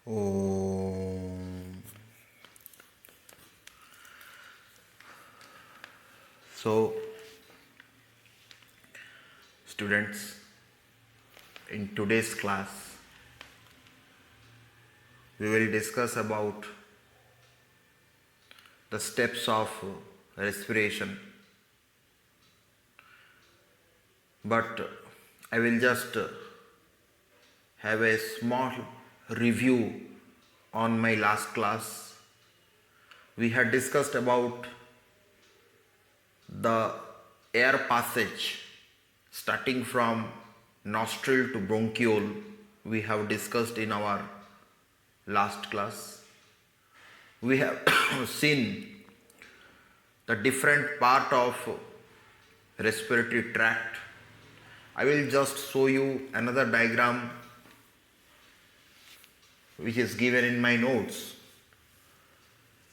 Om. So, students, in today's class, we will discuss about the steps of respiration. But I will just have a small review on my last class. We had discussed about the air passage starting from nostril to bronchiole. We have discussed in our last class. We have seen the different part of respiratory tract. I will just show you another diagram which is given in my notes.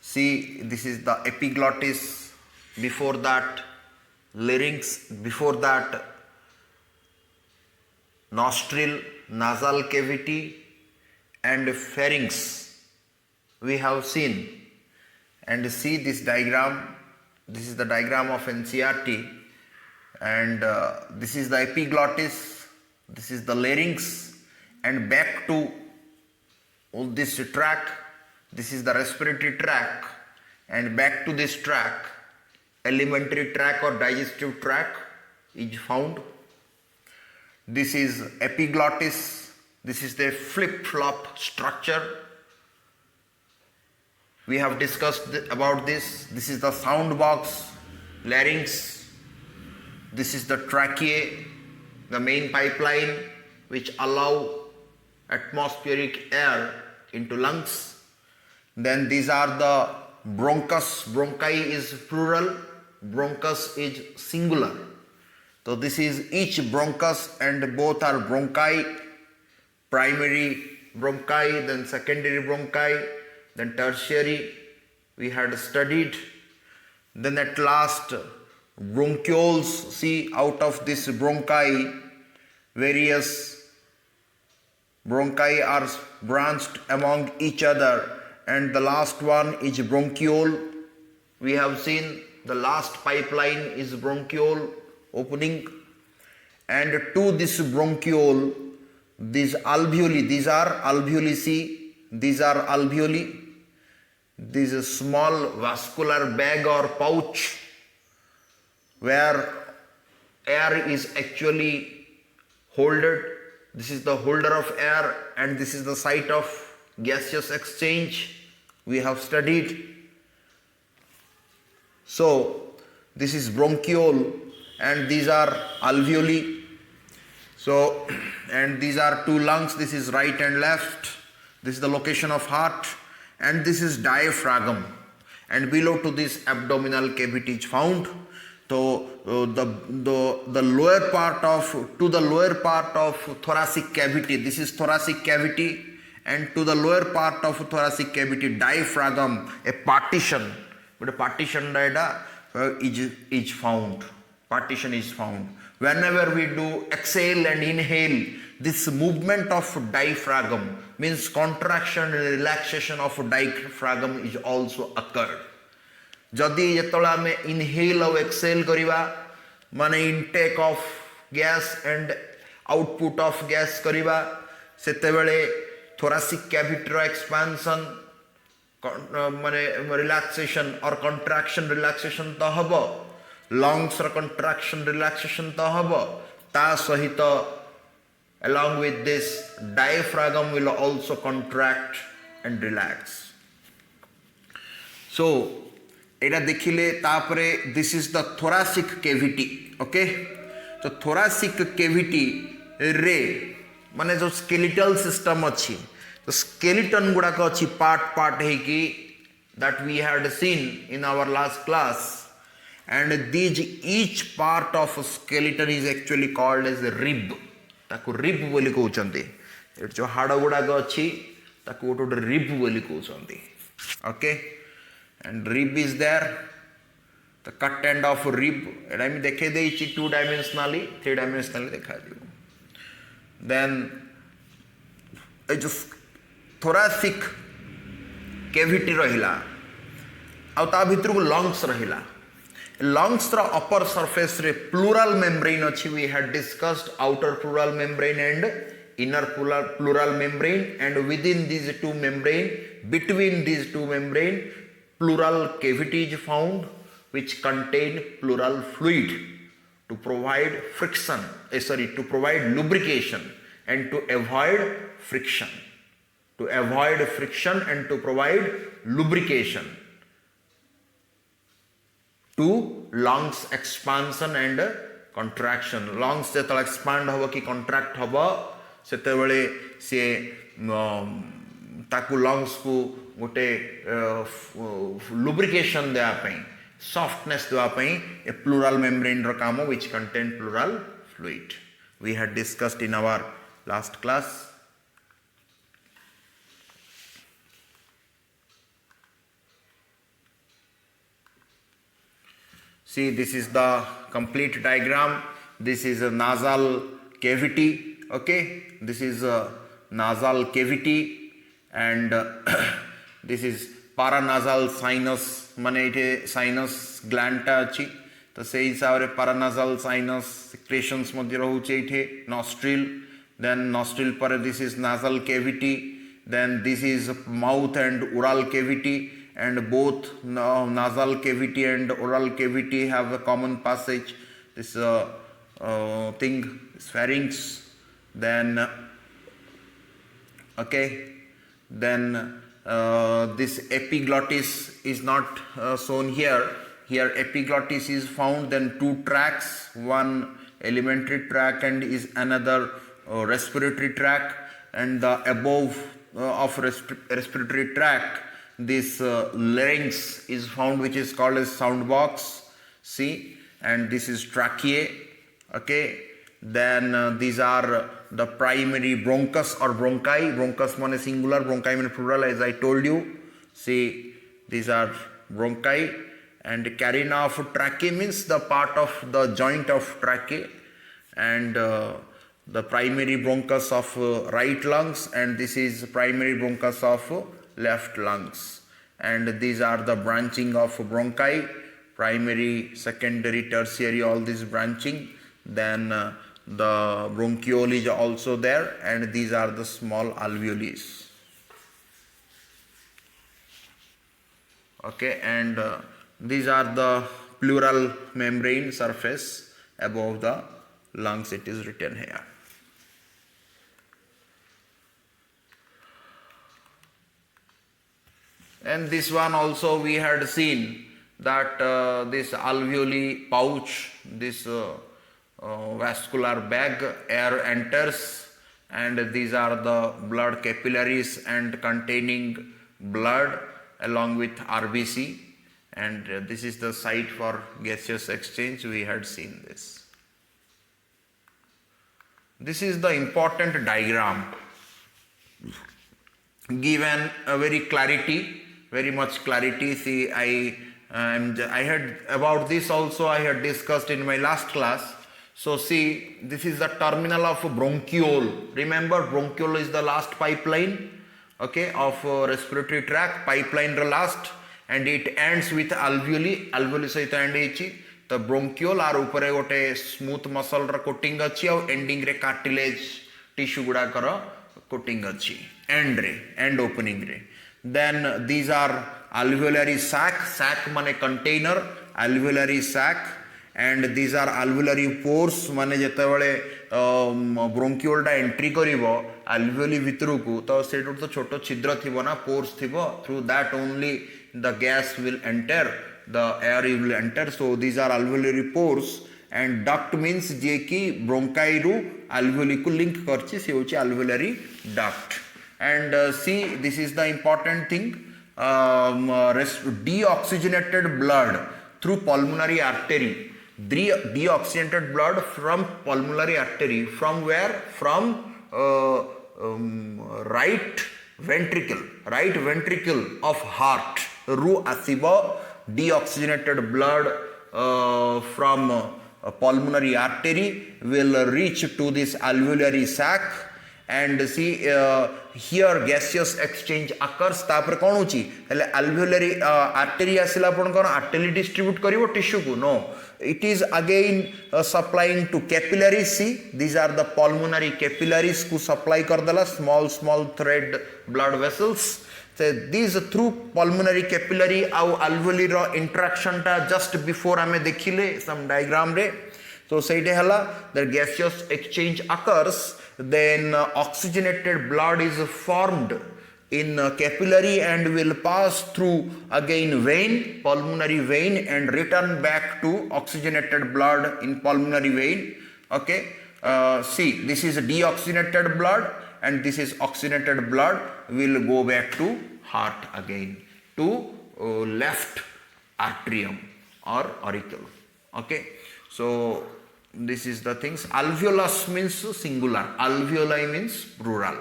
See, this is the epiglottis, before that larynx, before that nostril, nasal cavity and pharynx we have seen. And see this diagram, this is the diagram of NCERT, and this is the epiglottis, this is the larynx, and back to this tract, this is the respiratory tract, and back to this tract, alimentary tract or digestive tract is found. This is epiglottis, this is the flip-flop structure. We have discussed about this. This is the sound box, larynx, this is the tracheae, the main pipeline which allow atmospheric air into lungs. Then these are the bronchus. Bronchi is plural, bronchus is singular. So this is each bronchus and both are bronchi, primary bronchi, then secondary bronchi, then tertiary we had studied. Then at last bronchioles. See, out of this bronchi, various bronchi are branched among each other, and the last one is bronchiole. We have seen the last pipeline is bronchiole opening, and to this bronchiole, these alveoli, these are alveoli. See, these are alveoli. This is a small vascular bag or pouch where air is actually holded. This is the holder of air, and this is the site of gaseous exchange we have studied. So this is bronchiole and these are alveoli. So, and these are two lungs, this is right and left, this is the location of heart, and this is diaphragm, and below to this abdominal cavity is found. So the lower part of thoracic cavity, this is thoracic cavity, and to the lower part of thoracic cavity, diaphragm, a partition, but a partition is found. Partition is found. Whenever we do exhale and inhale, this movement of diaphragm means contraction and relaxation of diaphragm is also occurred. जदि जेतले आमे inhale और exhale करिवा माने intake of gas and output of gas करिवा सेते बेले thoracic cavity रो expansion माने रिलैक्सेशन और कंट्रैक्शन रिलैक्सेशन तो हबो, लंग्स रो कंट्रैक्शन रिलैक्सेशन तो हबो, ता सहित along with this diaphragm will also contract and relax. So एटा देखिले तापरे this is the thoracic cavity. Okay, तो थोरासिक कैविटी रे माने जो स्केलेटल सिस्टम अच्छी, तो स्केलेटन गुड़ाक अच्छी पार्ट पार्ट है कि that we had seen in our last class, and these each part of skeleton is actually called as rib. ताको रिब बोली कहउचंती. जो हाड़ गुड़ाक अच्छी ताको गोटे रिब बोली कहउचंती. Okay, and rib is there, the cut end of rib, and I mean dekhe deichi 2 dimensionally, 3 dimensionally dekha dibo. Then thoracic cavity रहिला आउ ता भितर को lungs रहिला lungs रा upper surface रे pleural membrane अछि we had discussed outer pleural membrane and inner pleural membrane and within these two membrane between these two membrane pleural cavity is found which contain pleural fluid to provide friction to provide lubrication and to avoid friction and to provide lubrication to lungs expansion and contraction lungs जेत expand हबो कि contract हबो सेते बेले से ताकू lungs को गोटे lubrication देआ पई softness देआ पई a pleural membrane रो काम which contain pleural fluid we had discussed in our last class. See, this is the complete diagram. This is a nasal cavity. Okay, this is a nasal cavity, and this is paranasal sinus. Mane sinus gland ta achi. तो से हिसाब रे paranasal sinus secretions मध्य रहुचे इठे nostril. Then nostril पर this is nasal cavity. Then this is mouth and oral cavity. And both nasal cavity and oral cavity have a common passage. This thing is pharynx. Then okay, then this epiglottis is not shown here. Here epiglottis is found. Then two tracts, one alimentary tract and is another respiratory tract. And the above of respiratory tract, this larynx is found, which is called as sound box. See, and this is tracheae. Okay, then these are the primary bronchus or bronchi. Bronchus means singular, bronchi means plural, as I told you. See, these are bronchi, and carina of tracheae means the part of the joint of tracheae, and the primary bronchus of right lungs, and this is primary bronchus of left lungs. And these are the branching of bronchi, primary, secondary, tertiary, all this branching. Then the bronchiole is also there, and these are the small alveoli. Okay, and these are the pleural membrane surface above the lungs, it is written here. And this one also we had seen that this alveoli pouch, this vascular bag, air enters, and these are the blood capillaries and containing blood along with RBC, and this is the site for gaseous exchange. We had seen this. This is the important diagram given a very much clarity. See, I had about this also I had discussed in my last class. So see, this is the terminal of bronchiole. Remember, bronchiole is the last pipeline, okay, of respiratory tract, pipeline the last, and it ends with alveoli. Alveoli सहित end हेची. The bronchiole are ऊपर गोटे smooth muscle रा coating अच्छी और ending रे cartilage tissue गुड़ा करो coating अच्छी. End opening रे. Then these are alveolary sac माने container, alveolary sac, and these are alveolary pores माने जेतेबेले bronchiole टा entry करिवो alveoli भितरकू तो सेटो तो छोटो छिद्र थिबो ना, pores थिबो, through that only the gas will enter, the air will enter. So these are alveolary pores, and duct means जे कि bronchi रू alveoli को link करछि से होछि alveolary duct. And see, this is the important thing, deoxygenated blood through pulmonary artery. Deoxygenated blood from pulmonary artery, from where? From right ventricle of heart. Ru asibo deoxygenated blood from pulmonary artery will reach to this alveolary sac, and see here gaseous exchange occurs तापर कौन होची हेले alveolary artery आसिला पण कोन artery distribute करिवो tissue को no it is again supplying to capillaries. See these are the pulmonary capillaries को supply कर देला small thread blood vessels. So these through pulmonary capillary au alveoli ro interaction ta just before ame dekhile some diagram re. So say the gaseous exchange occurs, then oxygenated blood is formed in capillary and will pass through again vein, pulmonary vein, and return back to oxygenated blood in pulmonary vein. Okay, see this is deoxygenated blood and this is oxygenated blood will go back to heart again to left atrium or auricle. Okay, so this is the things. Alveolus means singular, alveoli means plural,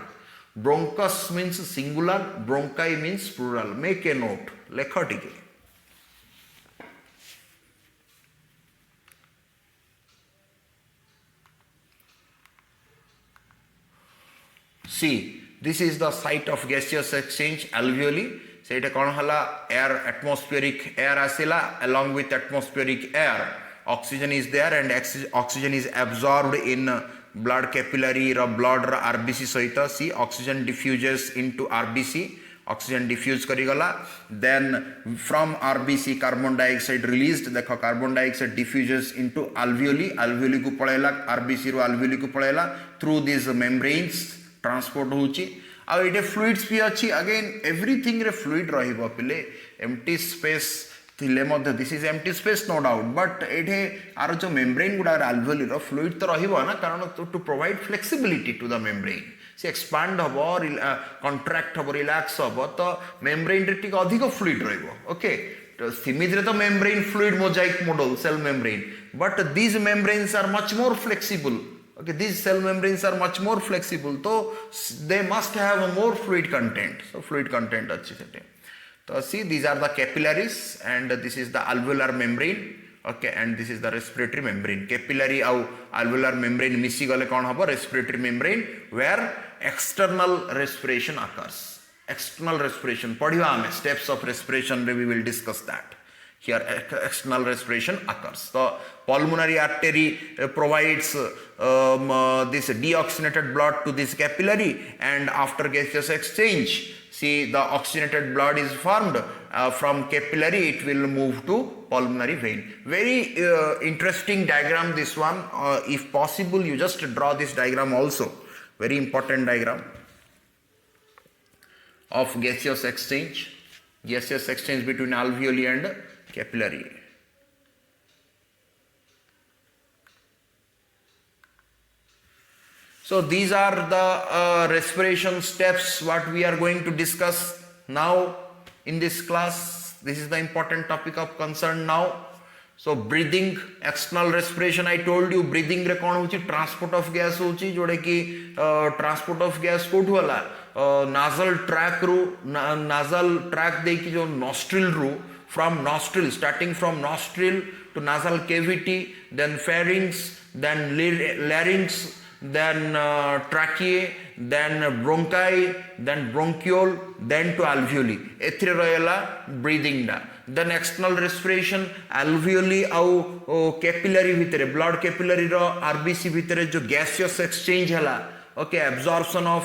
bronchus means singular, bronchi means plural. Make a note, lekha tike. See, this is the site of gaseous exchange, alveoli. Seita kon hala air, atmospheric air asila along with atmospheric air. Oxygen is there and oxygen is absorbed in blood capillary or blood RBC सहित. See oxygen diffuses into RBC, oxygen diffuse karigala, then from RBC carbon dioxide released, देखो carbon dioxide diffuses into alveoli, alveoli को पड़ेला RBC रो alveoli को पड़ेला through these membranes transport होची. और इटे fluids भी अच्छी, again everything रे fluid रहिबो पिले, empty space this is empty space no doubt, but आर जो membrane गुड़ा alveoli रो fluid तो रहिबो ना, कारण to provide flexibility to the membrane. से expand हबो, contract हबो, relax हबो, तो membrane रे टिक अधिक fluid रहिबो. Okay, तो सीमित रे तो membrane fluid mosaic model cell membrane, but these membranes are much more flexible. Okay, these cell membranes are much more flexible, so they must have a more fluid content. So fluid content अच्छी सेटे. So see, these are the capillaries and this is the alveolar membrane. Okay, and this is the respiratory membrane. Capillary au alveolar membrane misi gale kon habo respiratory membrane where external respiration occurs. External respiration padhiba ame steps of respiration we will discuss that. Here external respiration occurs. So pulmonary artery provides this deoxygenated blood to this capillary, and after gaseous exchange, see the oxygenated blood is formed from capillary, it will move to pulmonary vein. Very interesting diagram this one. If possible you just draw this diagram also. Very important diagram of gaseous exchange. Gaseous exchange between alveoli and capillary. So these are the respiration steps what we are going to discuss now in this class. This is the important topic of concern now. So breathing, external respiration, I told you breathing रे कौन होची transport of gas होची जोड़े कि transport of gas कोठु वाला nasal tract रू nasal tract दे की जो nostril रू from nostril, starting from nostril to nasal cavity, then pharynx, then larynx, then tracheae, then bronchi, then bronchiole, then to alveoli. Ethre royala breathing da. Then external respiration, alveoli au capillary bhitere, blood capillary ro RBC bhitere jo gaseous exchange hela. Okay, absorption of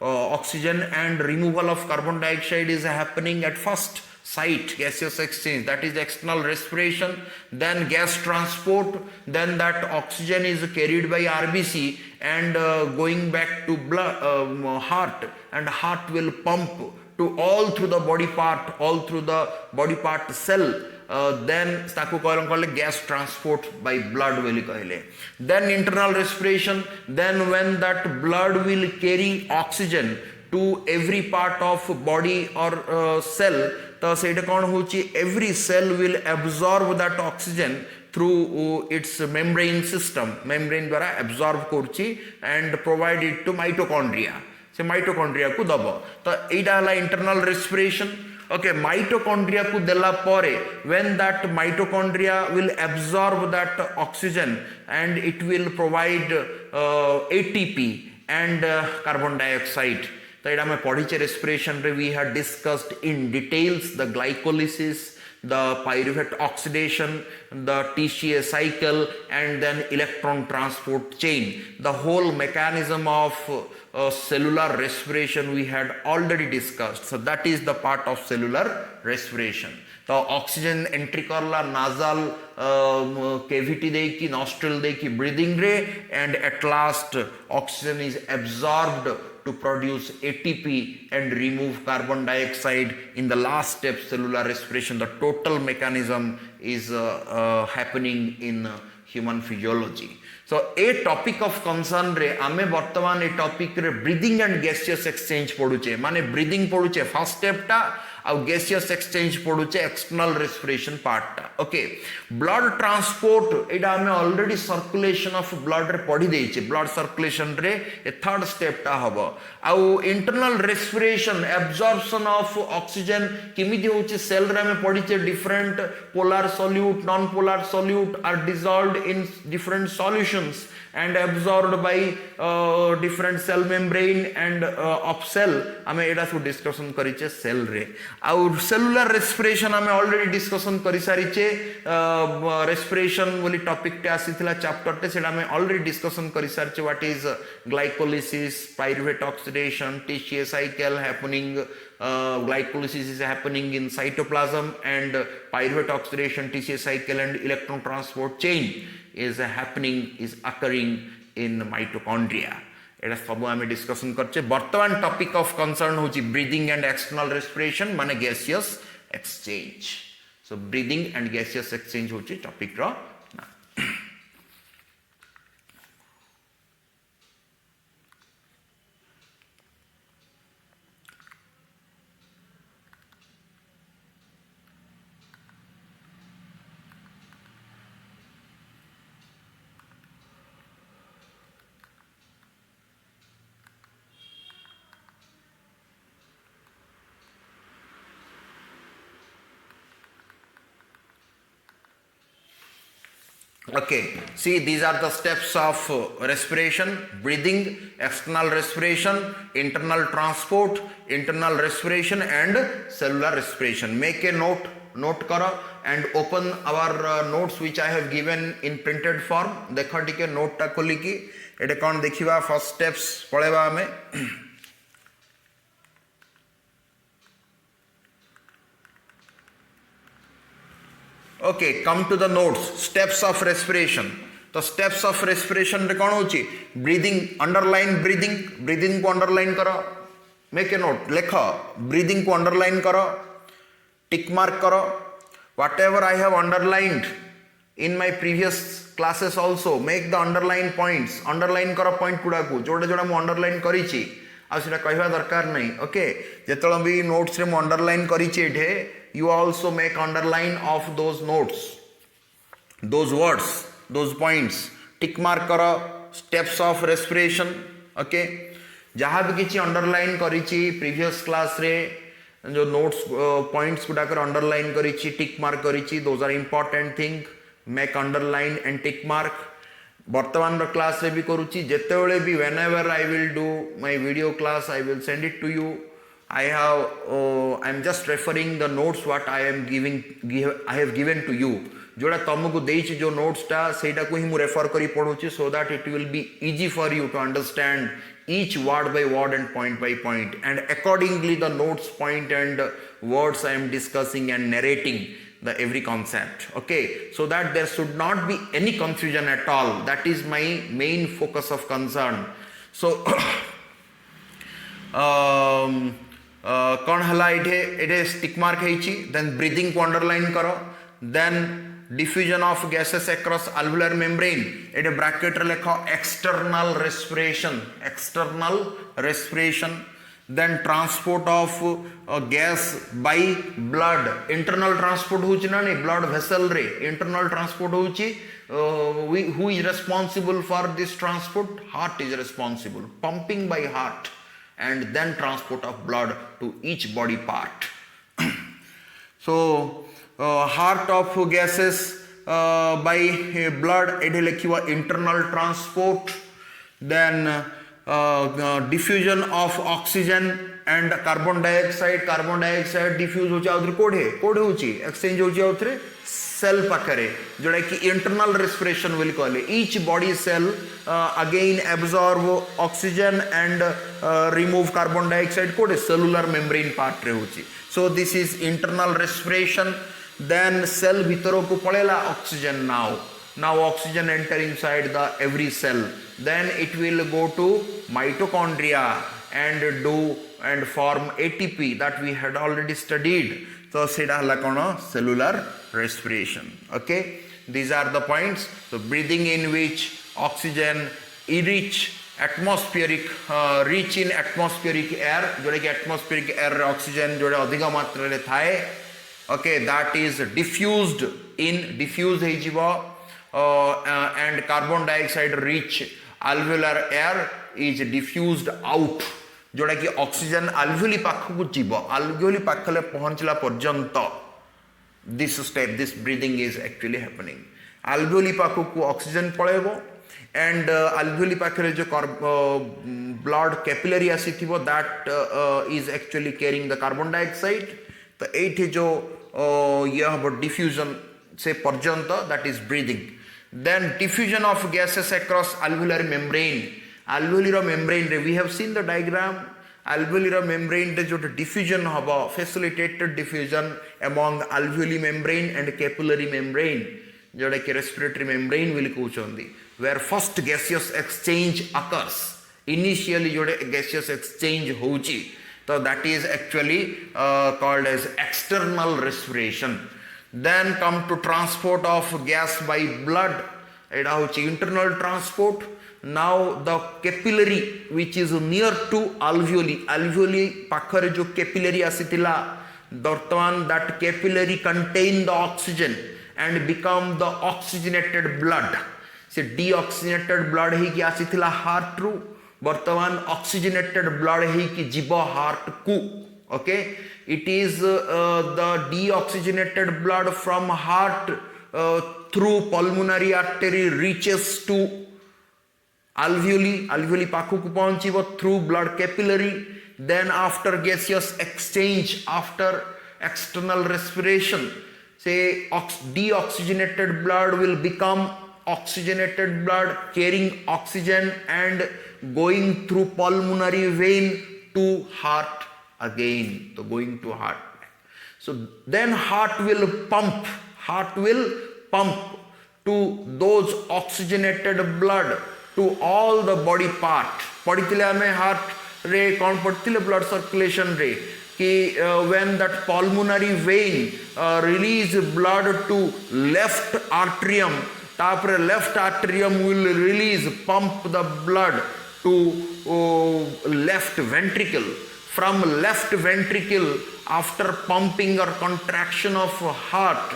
oxygen and removal of carbon dioxide is happening at first site, gaseous exchange, that is external respiration, then gas transport, then that oxygen is carried by RBC and going back to blood, heart, and heart will pump to all through the body part cell, then ताको कहले gas transport by blood बोली कहले. Then internal respiration, then when that blood will carry oxygen to every part of body or cell, तो सेटा कौन होची every cell will absorb that oxygen through its membrane system, membrane द्वारा absorb करची and provide it to mitochondria. से mitochondria को दबो. तो एटा हला internal respiration. Okay, mitochondria को देला परे, when that mitochondria will absorb that oxygen and it will provide ATP. and carbon dioxide. So it आम पढ़ीचे respiration रे we had discussed in details the glycolysis, the pyruvate oxidation, the TCA cycle, and then electron transport chain. The whole mechanism of cellular respiration we had already discussed. So that is the part of cellular respiration. तो oxygen entry करला नाजल cavity देकी nostril देकी breathing रे and at last oxygen is absorbed to produce ATP and remove carbon dioxide in the last step, cellular respiration. The total mechanism is happening in human physiology. So a topic of concern रे आमे वर्तमान ए topic रे breathing and gaseous exchange पढुचे माने breathing पढुचे first step टा आ गैसियस एक्सचेंज पढुचे एक्सटर्नल रेस्पिरेशन पार्ट टा ओके ब्लड ट्रांसपोर्ट एटा आमे ऑलरेडी सर्कुलेशन ऑफ ब्लड रे पढी देइचे ब्लड सर्कुलेशन रे ए थर्ड स्टेप टा हबो आ internal respiration absorption of oxygen किमिति होचे सेल रे आमे पढीचे different polar solute non polar solute are dissolved in different solutions and absorbed by different cell membrane and of cell आमे एटा सब डिस्कशन करिचे सेल रे और सेलुलर रेस्पिरेशन आमे ऑलरेडी डिस्कशन करि सारिचे रेस्पिरेशन बोली टॉपिक टे आसीथिला चैप्टर टे सेटा आमे ऑलरेडी डिस्कशन करि सारिचे what is glycolysis pyruvate oxidation TCA cycle happening glycolysis is happening in cytoplasm and pyruvate oxidation TCA cycle and electron transport chain is happening is occurring in mitochondria. एटा सब आमे discussion करचे वर्तमान topic of concern होची breathing and external respiration माने gaseous exchange. So breathing and gaseous exchange होची topic रो ना. Okay, see these are the steps of respiration: breathing, external respiration, internal transport, internal respiration and cellular respiration. Make a note karo and open our notes which I have given in printed form. देखो टिके note टा खोली की एटे कौन देखिवा first steps पढ़ेवा हमें. Okay, come to the notes. Steps of respiration. तो steps of respiration रे कौन होची breathing, underline breathing को underline करो. Make a note, लेखो breathing को underline करो, tick mark करो. Whatever I have underlined in my previous classes also, make the underline points. Underline करो point गुड़ा को जोड़े जोड़ा मु underline करीची आ सेटा कहवा दरकार नहीं. ओके जेतळ भी नोट्स रे मु underline करिछि एठे you also make underline of those notes, those words, those points. Tick mark करो steps of respiration. ओके जहाँ भी किछि अंडरलाइन करिछि प्रीवियस क्लास रे जो नोट्स पॉइंट्स गुडा कर अंडरलाइन करिछि टिक मार्क करिछि those are important thing. Make underline and tick mark. वर्तमान रो क्लास रे भी करूछि जेतेबेले भी whenever I will do my video class I will send it to you. I am just referring the notes what I have given to you. जोड़ा तुमको देइछि जो notes टा सेटा को ही मु रेफर करी पढुछि so that it will be easy for you to understand each word by word and point by point, and accordingly the notes point and words I am discussing and narrating the every concept. Okay, so that there should not be any confusion at all. That is my main focus of concern. So कौन हला इटे stick mark है. Then breathing को underline करो. Then diffusion of gases across alveolar membrane इटे bracket रे लिखो external respiration. Then transport of gas by blood. Internal transport होची ना नहीं ब्लड वेसल रे इंटरनल ट्रांसपोर्ट होची. who is responsible for this transport? Heart is responsible. Pumping by heart and then transport of blood to each body part. So heart of gases by blood it likhiwa internal transport. Then diffusion of oxygen and carbon dioxide diffuse होची आउथरे कोडे होची exchange होची आउथरे cell पाखरे जोड़ा कि internal respiration will कहले each body cell again absorb oxygen and remove carbon dioxide कोडे cellular membrane part रे होची. So this is internal respiration. Then cell भितरो को पड़ेला oxygen now oxygen enter inside the every cell. Then it will go to mitochondria and form ATP that we had already studied. So seda hala kono cellular respiration. Okay, these are the points. So breathing in which oxygen reach in atmospheric air जोड़े कि atmospheric air oxygen जोड़े अधिक मात्रा रे थाए. Okay, that is diffuse है जीवा and carbon dioxide reach alveolar air is diffused out जोड़ा कि ऑक्सीजन alveoli पाखकु जीव alveoli पाखले पहुंचला पर्यंत this step this breathing is actually happening. alveoli पाखकु ऑक्सीजन पळेबो and alveoli पाखरे जो blood capillary आसीथिबो that is actually carrying the carbon dioxide. तो एठी जो ये हबो diffusion से पर्यंत that is breathing. Then diffusion of gases across alveolar membrane. Alveolar membrane रे we have seen the diagram. Alveolar membrane रे जो diffusion हबो facilitated diffusion among alveoli membrane and capillary membrane जोड़ा कि respiratory membrane will कहउचंदी where first gaseous exchange occurs. Initially जोड़े gaseous exchange होउची तो that is actually called as external respiration. Then come to transport of gas by blood. It is internal transport. Now the capillary which is near to alveoli pakhare jo capillary asitila dortman that capillary contain the oxygen and become the oxygenated blood. Se deoxygenated blood hi ki asitila heart ru ବର୍ତ୍ତମାନ oxygenated blood ହେଇକି ଯିବ heart କୁ. Okay, it is the deoxygenated blood from heart through pulmonary artery reaches to alveoli ପାଖକୁ ପହଞ୍ଚିବ through blood capillary. Then after gaseous exchange, after external respiration, say deoxygenated blood will become oxygenated blood carrying oxygen and going through pulmonary vein to heart again. So going to heart. So then heart will pump to those oxygenated blood to all the body part. पढ़िथिले हमें heart रे कौन पढ़िथिले blood circulation रे कि when that pulmonary vein release blood to left atrium, तापर left atrium will release pump the blood to left ventricle. From left ventricle, after pumping or contraction of heart,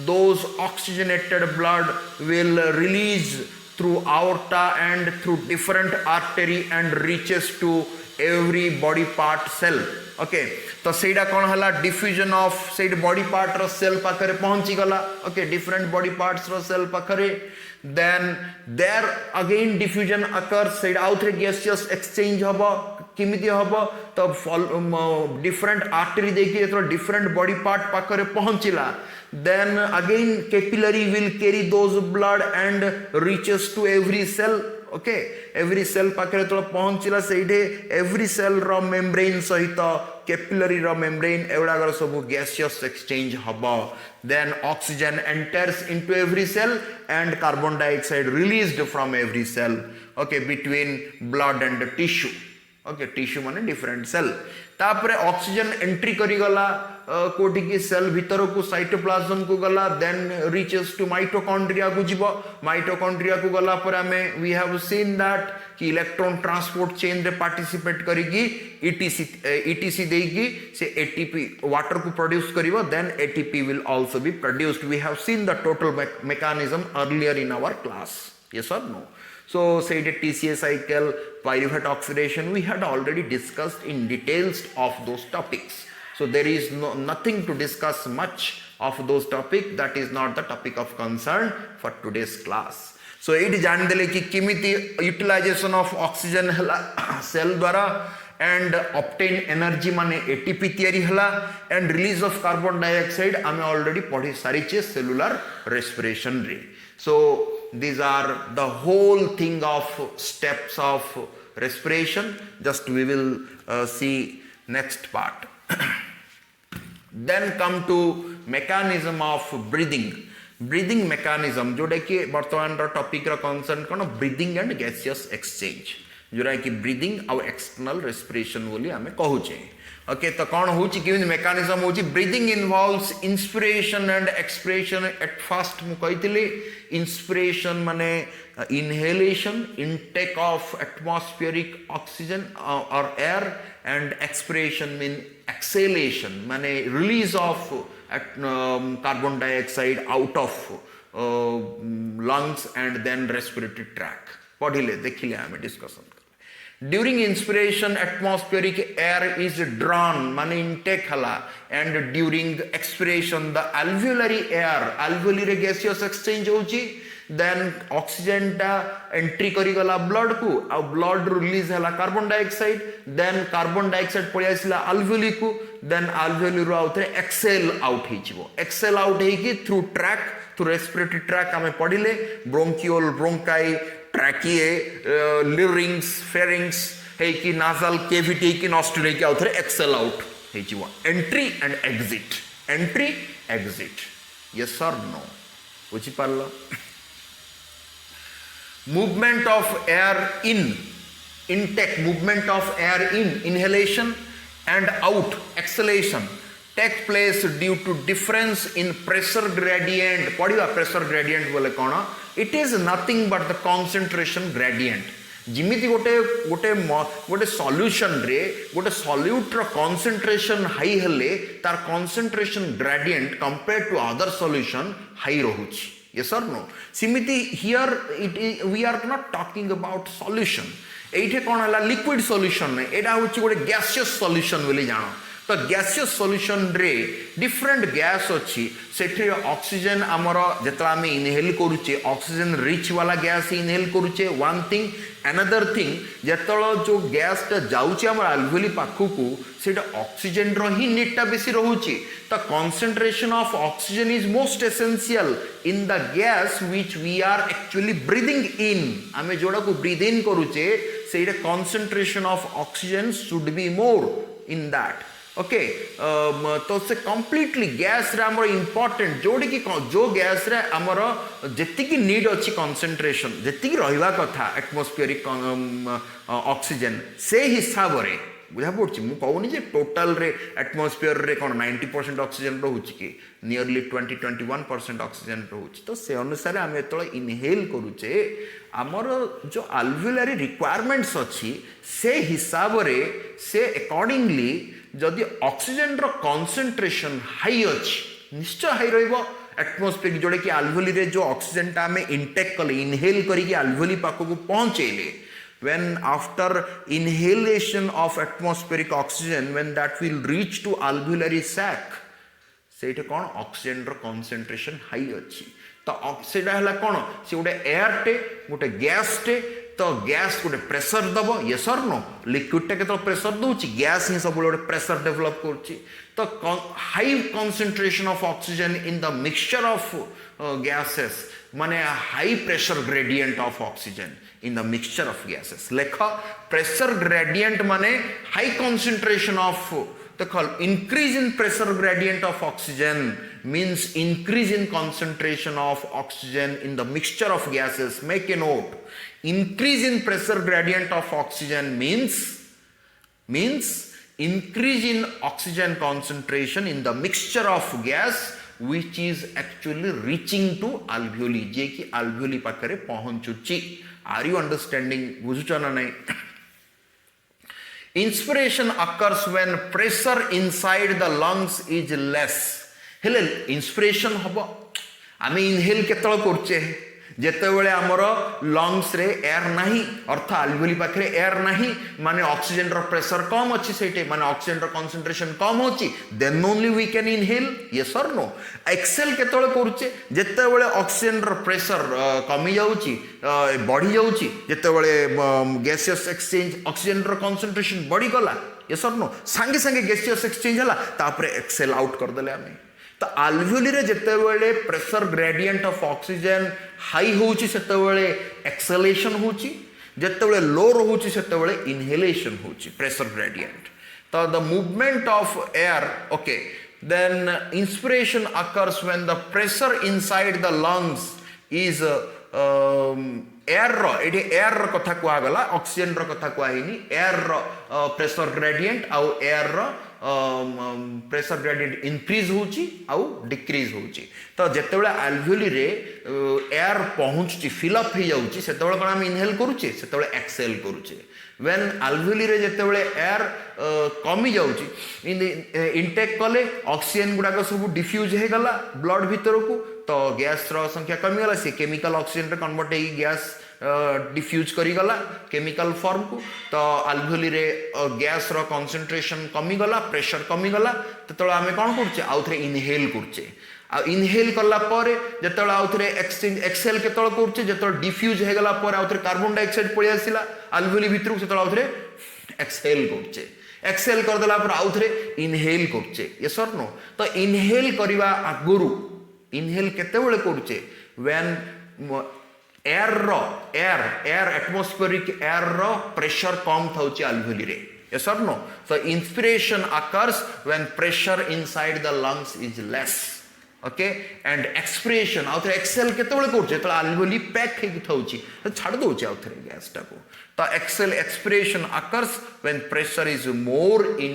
those oxygenated blood will release through aorta and through different artery and reaches to every body part cell. Okay, तो सेटा कौन हला diffusion of सेट body part रो cell पाखरे पहुंची गला. Okay, different body parts रो cell पाखरे. Then there again diffusion occurs. सेट आउथरे gaseous exchange हबो किमिति हबो तो different artery देखिए तो different body part पाखरे पहुंचिला. Then again capillary will carry those blood and reaches to every cell. Okay, every cell पाखरे तो पहुंचिला सेठे every cell रो membrane सहित capillary रो membrane एवडागर सब gaseous exchange हबो. Then oxygen enters into every cell and carbon dioxide released from every cell. Okay, between blood and tissue. Okay, tissue माने different cell. तापरे oxygen entry करी गला कोठी की cell भीतर को साइटोप्लाज्म को गला. देन रीचेस टू माइटोकॉन्ड्रिया को जीव. माइटोकॉन्ड्रिया को गला पर हमें वी हैव सीन दैट कि इलेक्ट्रॉन ट्रांसपोर्ट चेन रे पार्टिसिपेट करिगी ईटीसी देगी से एटीपी वाटर को प्रोड्यूस करिवो. Then ATP will also be produced. We have seen the total mechanism earlier in our class. Yes or no? So say the TCA cycle, pyruvate oxidation, we had already discussed in details of those topics. So there is nothing to discuss much of those topics. That is not the topic of concern for today's class. सो ये जान देले कि किमिति utilisation of oxygen हला cell द्वारा and obtain energy माने ATP तैयारी हला and release of carbon dioxide आमे ऑलरेडी पढ़ी सारी चे सेलुलर रेस्पिरेशन रे. सो these are the whole thing of steps of respiration. Just we will see next part. Then come to mechanism of breathing. Breathing mechanism जोटा कि वर्तमान topic रा concern cone breathing and gaseous exchange जोरा कि breathing आउ external respiration बोली आमे कहूचे. Okay तो कौन होची कि मेकानिज्म होची breathing involves inspiration and expiration. At first मु कहितले इंस्पिरेशन माने inhalation intake of atmospheric oxygen और air and expiration mean exhalation माने release of carbon dioxide out of lungs and then respiratory tract. पढ़िले देखिले आमे discussion. During inspiration, atmospheric air is drawn, माने intake हला, and during expiration, the alveolary air, alveoli gaseous exchange होची, then oxygen टा entry करी गला blood को, और blood release हला carbon dioxide, then carbon dioxide पड़ी आइसला alveoli को, then alveoli रो आउथरे exhale out ही चिवो, exhale out ही की through track, through respiratory track हमें पढ़िले, bronchiole, bronchi, ट्रैकिए लिरिंग्स फेरिंग्स है कि नासल केविटी की नॉस्ट्रल की आउथरे एक्सेल आउट है जीवा. Entry and exit, entry exit, yes और नो बुझी पारलो. Movement of air in intake, movement of air in inhalation and out exhalation take place due to difference in pressure gradient. पढ़िवा pressure gradient बोले कौन? It is nothing but the concentration gradient. जिमिति गोटे solution रे गोटे solute रो concentration high हेले तार concentration gradient compared to other solution high रहुची. Yes or no? सिमिति here we are not talking about solution. एइठे कौन हला liquid solution ने एडा होची गोटे gaseous solution बोली जानो. तो गैसियस सॉल्यूशन रे डिफरेंट गैस अच्छी सेठी ऑक्सीजन आमर जेतला आमे इनहेल करूचे ऑक्सीजन रिच वाला गैस इनहेल करूचे वन थिंग. अनदर थिंग जेतला जो गैस टा जाउची आमर अल्वेओली पाखु को सेटा ऑक्सीजन रो ही नेटा बेसी रहूची. The concentration of oxygen is most essential in the gas which we are actually breathing in. आमे जोड़ा को ब्रीथ इन करूचे सेटा concentration of oxygen should be more in that. Okay तो से कंप्लीटली गैस रे हमर इंपोर्टेंट जोड़ी की जो गैस रे हमर जेति की नीड अछि कंसंट्रेशन जेति की रहिबा कथा एटमॉस्फेरिक ऑक्सीजन से हिसाब रे बुझा पड़छि. मु कहूनी जे टोटल रे एटमॉस्फेयर रे कोन 90% ऑक्सीजन रहउछि कि नियरली 20-21% ऑक्सीजन रहउछि. तो से अनुसार हम एतळ इनहेल करूचे हमर जो अल्वेओलरी रिक्वायरमेंट्स अछि से हिसाब रे से अकॉर्डिंगली जदि ऑक्सीजन रो कंसंट्रेशन हाई अछि निश्चय हाई रहइबो एटमॉस्फेरिक जोड़े कि अल्वेओली रे जो ऑक्सीजन टा में इंटेक कले इनहेल करी कि अल्वेओली पाको को पहुंचेले. when after inhalation of atmospheric oxygen when that will reach to alveolary sac सेटा कोन ऑक्सीजन रो कंसंट्रेशन हाई अछि. तो ऑक्सीजन हला कोन से गोटे एयर टे गोटे गैस टे. तो गैस गोटे प्रेशर दबो. यस और नो? लिक्विड टे केतो प्रेशर दोछि गैस ही सब गोटे प्रेशर डेवलप करछि. तो high concentration of oxygen in the mixture of gases माने high pressure gradient of oxygen in the mixture of gases. लेखा pressure gradient माने high concentration of the increase in pressure gradient of oxygen means increase in concentration of oxygen in the mixture of gases. Make a note. Increase in pressure gradient of oxygen means increase in oxygen concentration in the mixture of gas which is actually reaching to alveoli जे कि alveoli पाखरे पहुंचुची. Are you understanding? बुझुचो ना नहीं? Inspiration occurs when pressure inside the lungs is less. हेले inspiration हबो आमे inhale केतळ करचे जेतेबेले आमर lungs रे एयर नाही अर्थ आल्वेओली पाखरे एयर नाही माने ऑक्सीजन रो प्रेशर कम अछि सेटे माने ऑक्सीजन रो कंसंट्रेशन कम होची then only we can inhale yes और नो एक्सेल केतळे करूचे जेतेबेले ऑक्सीजन रो प्रेशर कमी जाउची बढ़ी जाउची जेतेबेले गैसियस एक्सचेंज ऑक्सीजन रो कंसंट्रेशन बढ़ी गला यस और नो संगे संगे गैसियस एक्सचेंज हला तापरे एक्सेल आउट कर देले आमे तो आल्वेओली रे जेतेबेले pressure gradient of oxygen high होउची सेतेबेले एक्सेलेशन होउची जेतेबेले लो रहउची सेतेबेले इनहेलेशन होउची प्रेशर ग्रेडियंट तो the movement of air okay then inspiration occurs when the pressure inside the lungs is air रो एडी एयर रो कथा कुआ गला ऑक्सीजन रो कथा कुआ हिनी एयर रो प्रेशर ग्रेडियंट आउ एयर रो प्रेशर ग्रेडियंट इंक्रीज होची आउ डिक्रीज होची तो जेतेबेले आल्वेओली रे एयर पहुंचची फिल अप हो जाउची सेतेबेले कोन हम इनहेल करूचे सेतेबेले एक्सेल करूचे व्हेन आल्वेओली रे जेतेबेले एयर कमी जाउची इन इनटेक कले ऑक्सीजन गुडा को सब डिफ्यूज हे गला ब्लड भीतर को तो गैस रो संख्या कमी गला से केमिकल ऑक्सीजन रे कन्वर्ट हे गैस डिफ्यूज करी गला केमिकल फॉर्म को तो आल्वेओली रे गैस रो कंसंट्रेशन कमी गला प्रेशर कमी गला तो आमे कोन करछे आउ थरे इनहेल करछे आ इनहेल करला परे जेतळे आउ थरे एक्सचेंज एक्सेल केतळ करछे जेतळे डिफ्यूज हे गला परे आउ थरे कार्बन डाइऑक्साइड पळि आसिला आल्वेओली भितरु सेतळे आउ थरे एक्सेल करछे एक्सेल कर देला पर आउ थरे इनहेल करछे यस और नो तो इनहेल करिवा आगुरु इनहेल केतेबेले करछे व्हेन एयर एटमॉस्फेरिक एयर रो प्रेशर कम थाउची आल्वेओली रे yes or no so inspiration occurs when pressure inside the lungs is less okay and expiration आउ थरे एक्सेल केतेबेले करछे त आल्वेओली पैक हे थाउची तो छाड़ दोचे आउ थरे गैस टा को तो exhale expiration occurs when pressure is more in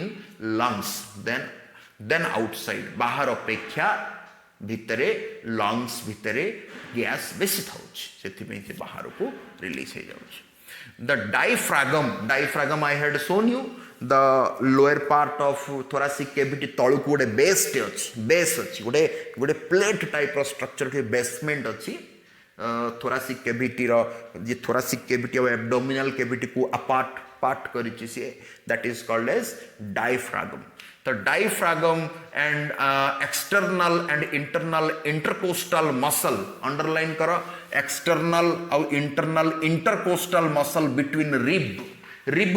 lungs than outside बाहर अपेक्षा भितरे लंग्स भितरे गैस बेसी थाउची सेति में से बाहर को रिलीज हे जाउची the diaphragm I had shown you the lower part of thoracic cavity तळु को गोटे बेस अछि गोटे प्लेट टाइप रो स्ट्रक्चर के बेसमेंट अछि thoracic cavity रो जे thoracic cavity और abdominal cavity को पार्ट करिछि से that is called as diaphragm the diaphragm and external and internal intercostal muscle underline करो external और internal intercostal muscle between rib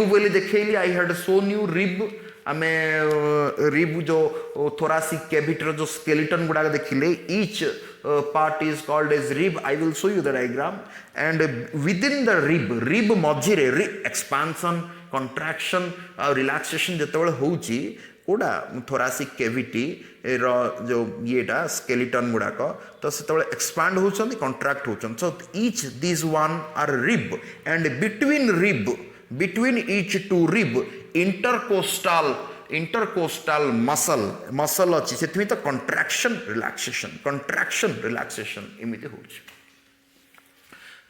बोली देखेली I had shown you rib आमे rib जो thoracic cavity रो जो skeleton गुडा देखिले each part is called as rib I will show you the diagram and within the rib मझिरे expansion contraction और relaxation जेतेबेले होउची कोडा thoracic cavity रो जो येटा skeleton गुडा को तो सेतेबेले expand होचंदी contract होचंदी so each these one are rib and between each two rib intercostal muscle अछि सेथि तो contraction relaxation इमिते होछि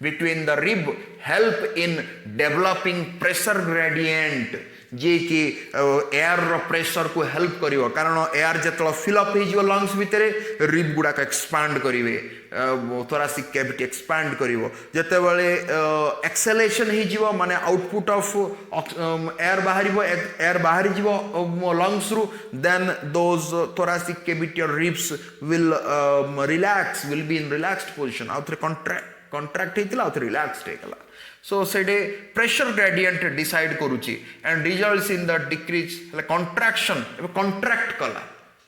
between the rib help in developing pressure gradient जे कि एयर रो प्रेशर को हेल्प करिवो कारण एयर जेतलो फिल अप हे जिवो lungs भितरे रिब गुडा का एक्सपांड करिवे thoracic cavity एक्सपांड करिवो जेते बेले एक्सेलेशन हे जिवो माने आउटपुट ऑफ एयर बाहरी जिवो लंग्स रु then those thoracic cavity or ribs will will be in relaxed position आउथरे contract हेतिला आउथरे relaxed हेकला so सेडे pressure gradient decide करूची and results in the decrease contraction contract कला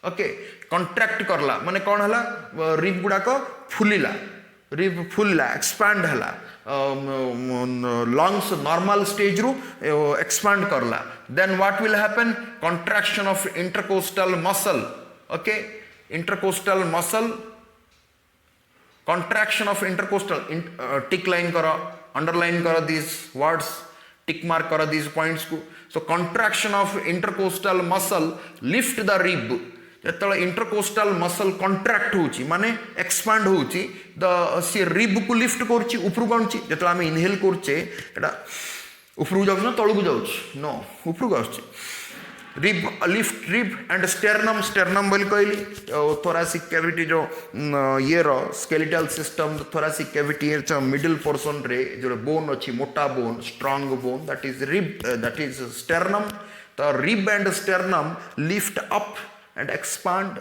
okay contract करला माने कोन हला rib गुडा को फुलिला expand हला lungs normal stage रू expand करला then what will happen contraction of intercostal muscle okay intercostal muscle contraction of intercostal tick line करो underline करो these words tick mark करो these points को so contraction of intercostal muscle lift the rib जेतले intercostal muscle contract होची माने expand होची the C rib को lift करची ऊपर गणची जेतले हम inhale करचे एटा ऊपर जाउछ ना तळु जाउछ नो ऊपर जाउछ rib lift rib and sternum sternum बोली कहली थोरासिक कैविटी जो ये रो skeletal system thoracic cavity middle portion रे जो बोन अच्छी मोटा bone strong bone that is rib that is sternum तो rib and sternum lift up and expand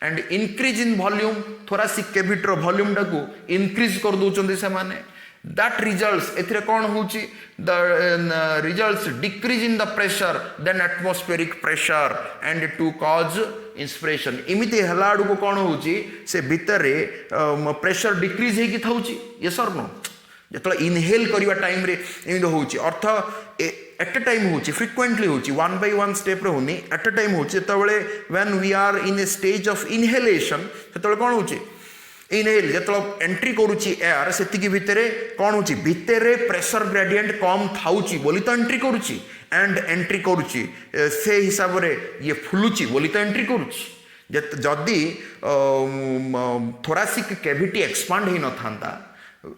and increase in volume thoracic cavity volume टाको increase कर दौरान से माने that results एथिरे कौन होची the results decrease in the pressure than atmospheric pressure and to cause inspiration इमिति हला को कौन होची से भीतर प्रेशर डिक्रीज हे कि थाउची यस और नो जतला इनहेल करिवा टाइम रे इमिति होची अर्थ एट अ टाइम होची फ्रीक्वेंटली होची वन बाय वन स्टेप रे होनी एट अ टाइम होची तबले when we are in a stage of inhalation तबले कौन होची इनहेल जो एंट्री करुच्ची एयर से भितर कौन हो भितर प्रेशर ग्रेडियंट कम थाउची बोली तो एंट्री करुच्ची एंड एंट्री करुच्ची से हिसाब रे ये फुलुची बोली तो एंट्री करुच्ची जदि थोरासिक कैविटी एक्सपांड ही न था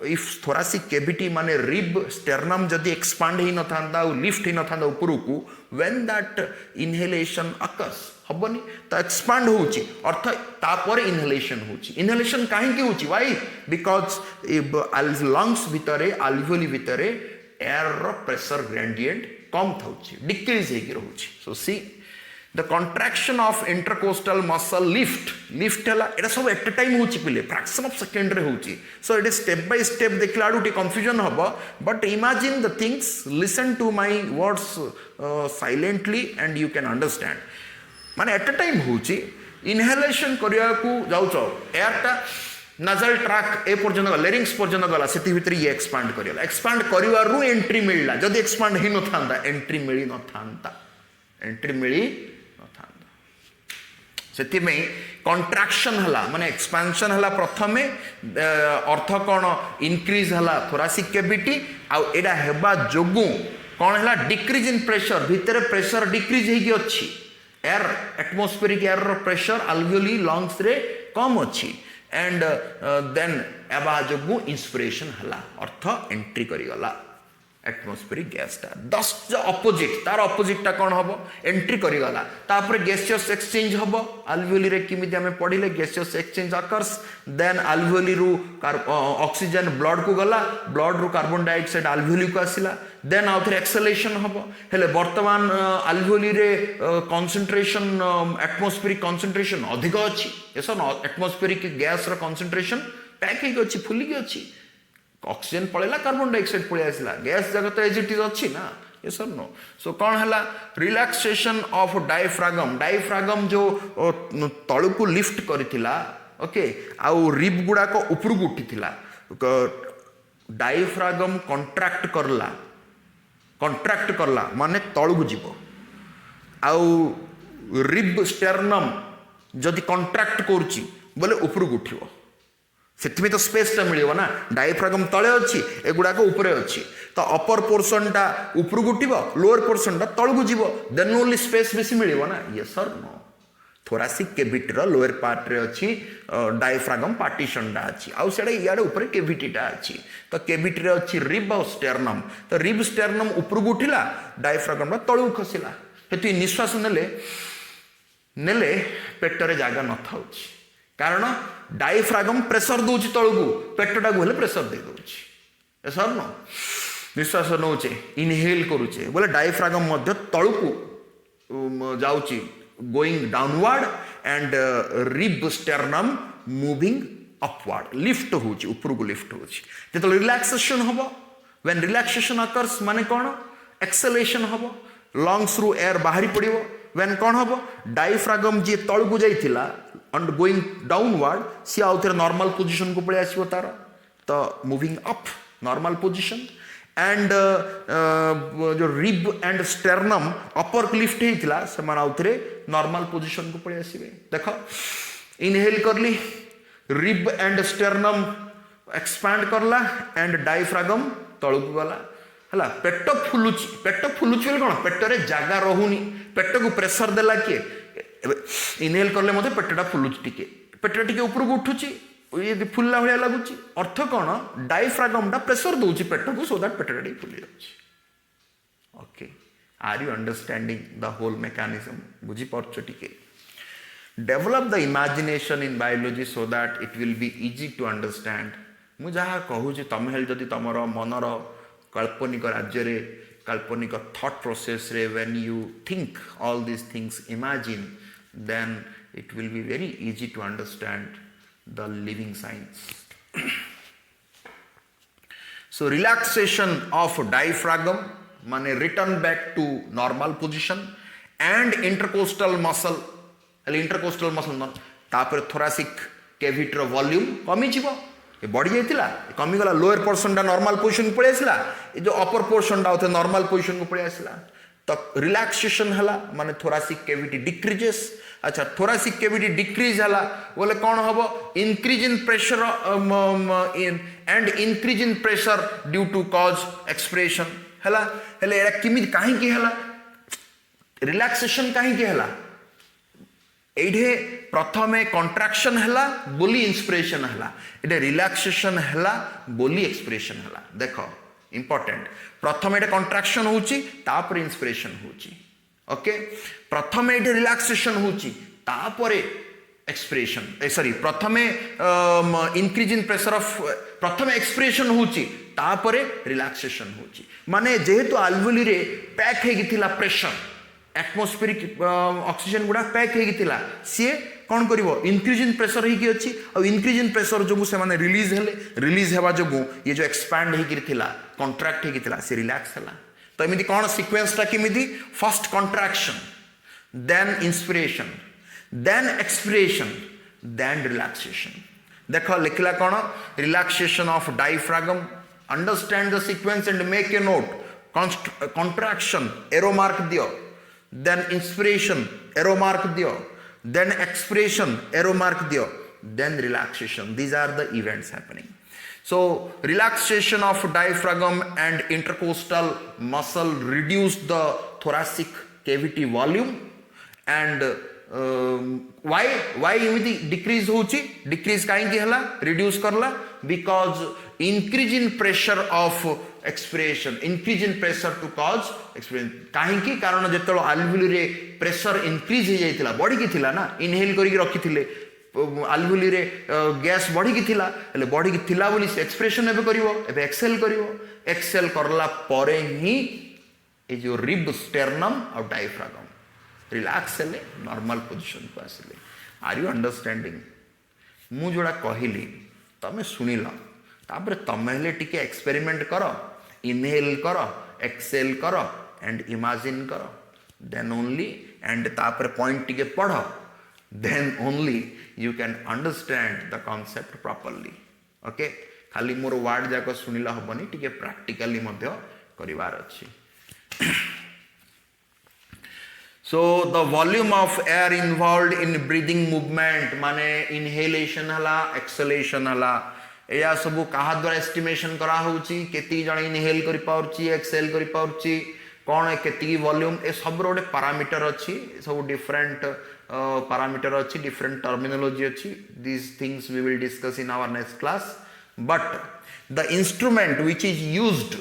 इफ थोरासिक कैविटी माने रिब स्टेरनम जदि एक्सपांड ही न था लिफ्ट ही न था ऊपर को व्हेन दैट इनहेलेशन अकर्स हबनी तो एक्सपांड होची अर्थ तापर इनहेलेशन होची इनहेलेशन काहे की होची व्हाई बिकॉज लंग्स भितरे अल्वियोली भितरे एयर रो प्रेशर ग्रेडियंट कम थाउची डिक्रीज हे की रहउची so see the contraction of intercostal muscle lift हला एटा सब एट अ टाइम होची पिले फ्रैक्शन ऑफ सेकंड रे होची so it is step by step देखला आडू कंफ्यूजन हबो but imagine the things listen to my words silently and you can understand माने एट अ टाइम होची इनहेलेशन करिया को जाउचो एयरटा नाजल ट्रैक ए पर्यंत गला लेरिंग्स पर्यंत गला सेति भितर ये एक्सपांड करियला एक्सपांड करिवारु एंट्री मिलला जदि एक्सपांड हि न थांदा एंट्री मिली न थांदा एंट्री मिली न थांदा सेति में कंट्रैक्शन हला माने एक्सपेंशन हला प्रथमे अर्थ कोन इंक्रीज हला थोरासिक कैविटी आ एडा हेबा जोगु कोन हला डिक्रीज इन प्रेशर भितर प्रेशर डिक्रीज हे की अछि एयर एटमॉस्फेरिक एयर रो प्रेशर अल्वियोली लंग्स रे कम अच्छी एंड देन एबा जोगु इंस्पिरेशन हला अर्थ एंट्री करी गला एटमॉस्फेरिक गैस ता दस ऑपोजिट तार ऑपोजिट ता कोन हबो एंट्री करी गला तापर गैसियस एक्सचेंज हबो अल्वियोली रे किमिति हमें पढिले gaseous exchange occurs then alveoli रु ऑक्सीजन ब्लड को गला ब्लड रु कार्बन डाइऑक्साइड अल्वियोली को आसिला देन आउथर एक्सेलेशन हबो हेले वर्तमान अल्वियोली रे कंसंट्रेशन एटमॉस्फेरिक कंसंट्रेशन अधिक अछि एसो एटमॉस्फेरिक गैस रो कंसंट्रेशन पैक हे अछि फुली के अछि ऑक्सीजन पळेला कार्बन डाइऑक्साइड पळे आसिला गैस जगत एज इट इज अछि ना यस और नो सो कौन हला रिलैक्सेशन ऑफ डायफ्रागम जो तळु को लिफ्ट करथिला ओके आउ रिब गुडा को ऊपर को उठिथिला डायफ्रागम कॉन्ट्रैक्ट करला माने तळु को जीवो आउ रिब स्टेरनम जदि कॉन्ट्रैक्ट करूची बोले ऊपर को उठिवो सेथि में तो स्पेस टा मिलियो ना डायफ्रागम तळे अछि एगुडा को ऊपर अछि तो अपर पोर्शन टा ऊपर को उठिबो लोअर पोर्शन टा तळ को जीवो देन ओनली स्पेस बेसी मिलियो ना यस और नो थोरासिक कैविटी रो लोअर पार्ट रे अछि डायफ्रागम पार्टीशन टा अछि आ सेडा याडे ऊपर कैविटी टा अछि तो कैविटी रे अछि रिब और स्टेरनम तो रिब स्टेरनम ऊपर को उठिला डायफ्रागम तळ को खसिला हेतु निश्वास नेले पेट रे जागा न थाउछि कारण डायफ्रागम प्रेशर दूची तळकू पेटटा को हेले प्रेशर दे दोची एसर नो निश्वास नौचे इनहेल करूचे बोले डायफ्रागम मध्य तळकू जाउची going downward and rib sternum moving upward lift होची ऊपर को लिफ्ट होची जेतो रिलैक्सेशन हबो व्हेन रिलैक्सेशन अकर्स माने कोन एक्सेलेशन हबो लंग्स रु एयर बाहरी पड़िबो व्हेन कोन हबो डायफ्रागम जे तळकू जाइथिला and going downward सी आउथरे नॉर्मल पोजीशन को पळे आसीबो तार तो moving up normal position and जो rib and sternum upper lift हेतिला से मान आउथरे नॉर्मल पोजीशन को पळे आसीबे देखो इनहेल करली रिब एंड स्टेरनम एक्सपैंड करला एंड डायफ्रागम तळकू गला हला पेट फुलुची कोन पेट रे जागा रहुनी पेट को प्रेशर देला के इनहेल करले मते पेटटा फुलुची टिके पेटटा टिके ऊपर को उठुची ये फुल्ला भलिया लागुची अर्थ कोन डायफ्रागम टा प्रेशर दोची पेट को सो दैट पेटटा टिके फुली जाउची okay Are you understanding the whole mechanism? बुझी पार्छ टिके. Develop the imagination in biology so that it will be easy to understand. मु जहाँ कहूँ तमें हेल् जदि तमर मनर काल्पनिक राज्य रे काल्पनिक thought process रे when you think all these things, imagine, then it will be very easy to understand the living science. So relaxation of diaphragm माने return back to normal position and intercostal muscle. Intercostal muscle तापर thoracic cavity rho volume कमी जीवो ये बढ़ी जाइतिला कमी गला lower portion दा normal position को पळे आसला ये जो अपर पोर्शन दा होते नॉर्मल पोजीशन को पळे आसला तो रिलैक्सेशन हला माने थोरासिक कैविटी डिक्रीजेस. अच्छा थोरासिक कैविटी डिक्रीज हला बोले कोन हबो increase in pressure and increase in pressure due to cause expression हला हेले एरा किमि काहे की हला रिलैक्सेशन काहे की हला एठे प्रथमे कंट्राक्शन हला बोली इंस्पिरेशन हला एठे रिलैक्सेशन हला बोली एक्सप्रेशन हला. देखो इंपोर्टेंट प्रथमे एठे कंट्राक्शन होची तापर इंस्पिरेशन होची. ओके प्रथमे एठे रिलैक्सेशन होची तापर एक्सप्रेशन सॉरी प्रथमे इंक्रीज इन प्रेशर ऑफ प्रथमे एक्सप्रेशन होची तापर रिलैक्सेशन होची माने जेहेतु आल्वेओली रे पैक हेगी थिला प्रेशर एटमॉस्फेरिक ऑक्सीजन गुडा पैक हेगी थिला सी कौन करिवो इंक्रीज इन प्रेशर हेगी अछि और इंक्रीज इन प्रेशर जो से माने रिलीज हेबा जो ये जो एक्सपैंड हेगी थिला कॉन्ट्रैक्ट हेगी थिला से रिलैक्स हला. तो एमिति कोन सीक्वेंस ता किमिति first contraction then inspiration then expiration then relaxation. देखो लिखला कोन relaxation of diaphragm. Understand the sequence and make a note. Contraction arrow mark दियो, then inspiration arrow mark दियो, then expiration arrow mark दियो, then relaxation. These are the events happening. So relaxation of diaphragm and intercostal muscle reduce the thoracic cavity volume and why एमिति decrease होची decrease काहे की हला reduce करला because increase in pressure of expiration, increase in pressure to cause expiration. काहे की कारण जेतलो alveoli रे pressure increase हे जाइतिला बॉडी की थिला ना inhale करी रखी थिले alveoli रे गैस बॉडी की थिला हेले बॉडी की थिला बोली expiration एबे करिवो एबे exhale करिवो exhale करला परे ही ए जो rib sternum और diaphragm रिलैक्स हेले नॉर्मल पोजीशन को आसिले. आर यू अंडरस्टैंडिंग मु जोड़ा कहली तमे सुनिल तापर तमे हेले टिके एक्सपेरिमेंट करो इनहेल करो एक्सेल करो एंड इमेजिन करो देन ओनली एंड तापर पॉइंट टिके पढ़ो then only you can understand the concept properly. Okay खाली मोर वर्ड जाको सुनिला हबनी टिके प्रैक्टिकली मध्य करिवार अछि. So the volume of air involved in breathing movement माने inhalation हला exhalation हला या सब कहा द्वारा estimation करा होची केती जण inhale करि पाउची exhale करि पाउची कोन केती वॉल्यूम ए सब रोडे पैरामीटर अछि सब डिफरेंट पैरामीटर अछि डिफरेंट टर्मिनोलॉजी अछि. these things we will discuss in our next class, but the instrument which is used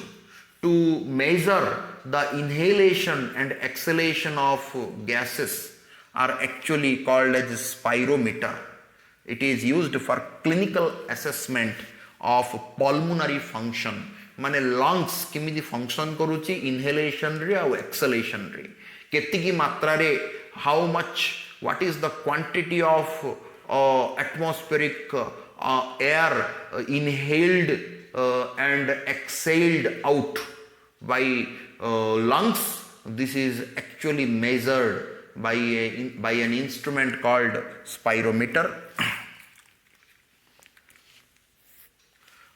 to measure the inhalation and exhalation of gases are actually called as spirometer. It is used for clinical assessment of pulmonary function. माने lungs किमिति function करूची inhalation रे और exhalation रे केति की मात्रा रे how much what is the quantity of atmospheric air inhaled and exhaled out by lungs. This is actually measured by an instrument called spirometer.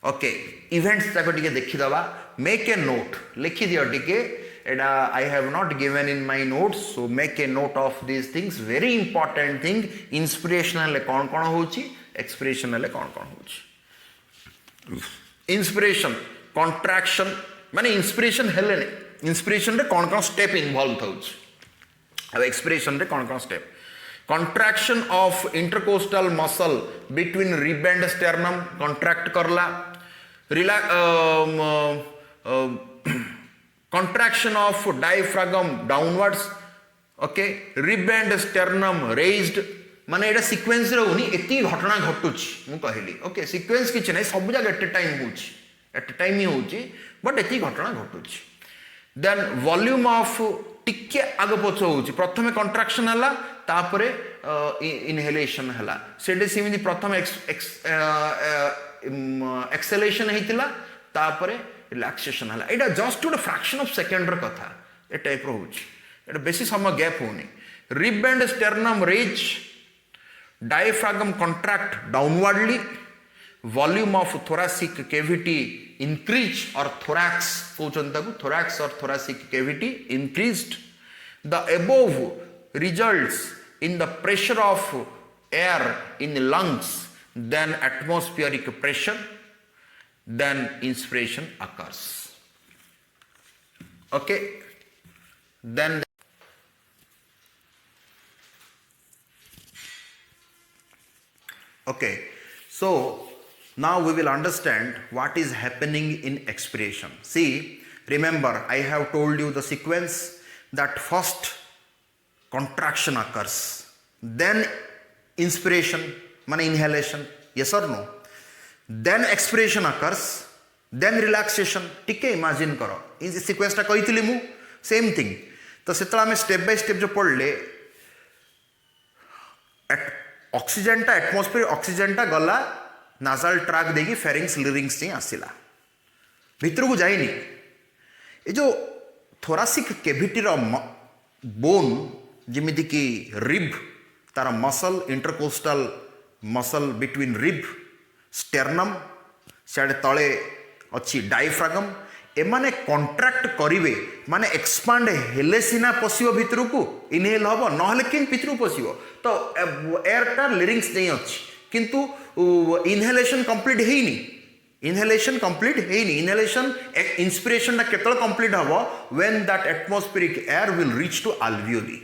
Okay, events ताको टिके देखि दबा. Make a note. लिखि दियो टिके. एडा I have not given in my notes, so make a note of these things. Very important thing. Inspirational ले कौन कौन होची, expiration ले कौन कौन होची. Inspiration, contraction माने इंस्पिरेशन हेले ने इंस्पिरेशन रे कौन कौन स्टेप इन्वॉल्व थाउच अब एक्सपिरेशन रे कौन कौन step. Contraction of intercostal muscle between rib and sternum contract करला. contraction of diaphragm downwards, okay, rib and sternum raised, माने एटा सीक्वेंस रे होनी एती घटना घटुची मु कहली, ओके सीक्वेंस किछ नै सब जगह एट टाइम होची, एट टाइम ही होची बट एती घटना घटुची. देन वॉल्यूम ऑफ टिके आग पछ होची, प्रथमे कंट्राक्शन हला तापरे इनहेलेशन हला, सेडे सिमिति प्रथम एक्सेलेशन हेतिला तापरे रिलैक्सेशन हला. एटा जस्ट गोटे फ्रैक्शन ऑफ सेकंड र कथा ए टाइप रो होची, एटा बेसी समय गैप होनी. Rib and sternum raise, diaphragm contract downwardly, volume of thoracic cavity increase or thorax thorax or thoracic cavity increased. The above results in the pressure of air in lungs, then atmospheric pressure, then inspiration occurs. Okay, then okay, so now we will understand what is happening in expiration. See, remember I have told you the sequence that first contraction occurs, then inspiration mean inhalation, yes or no, then expiration occurs, then relaxation. ठीक है, imagine करो इन sequence टा कही मु same thing. तो सेतला हमें step by step जो पढ़ले, ऑक्सीजन टा एटमॉस्फेयर ऑक्सीजन टा गला नासाल ट्रैक देगी फेरिंग्स लिरिंग्स से आसिला भीतर को जाइनी. ये जो थोरासिक कैविटी रो बोन जिमिति की रिब तार muscle intercostal muscle between rib sternum साडे तले अच्छी डायफ्रागम, एमाने कॉन्ट्रैक्ट करिवे माने एक्सपांड हेले सिना पसिबो भितर को इनहेल हबो नहले किन भितर पसिबो. तो एयर टा लिरिंग्स नहीं अछि किंतु इनहेलेशन कंप्लीट हेइनी, इनहेलेशन कंप्लीट हेइनी. इनहेलेशन इंस्पिरेशन टा केतल कंप्लीट हबो when that atmospheric air will reach to alveoli.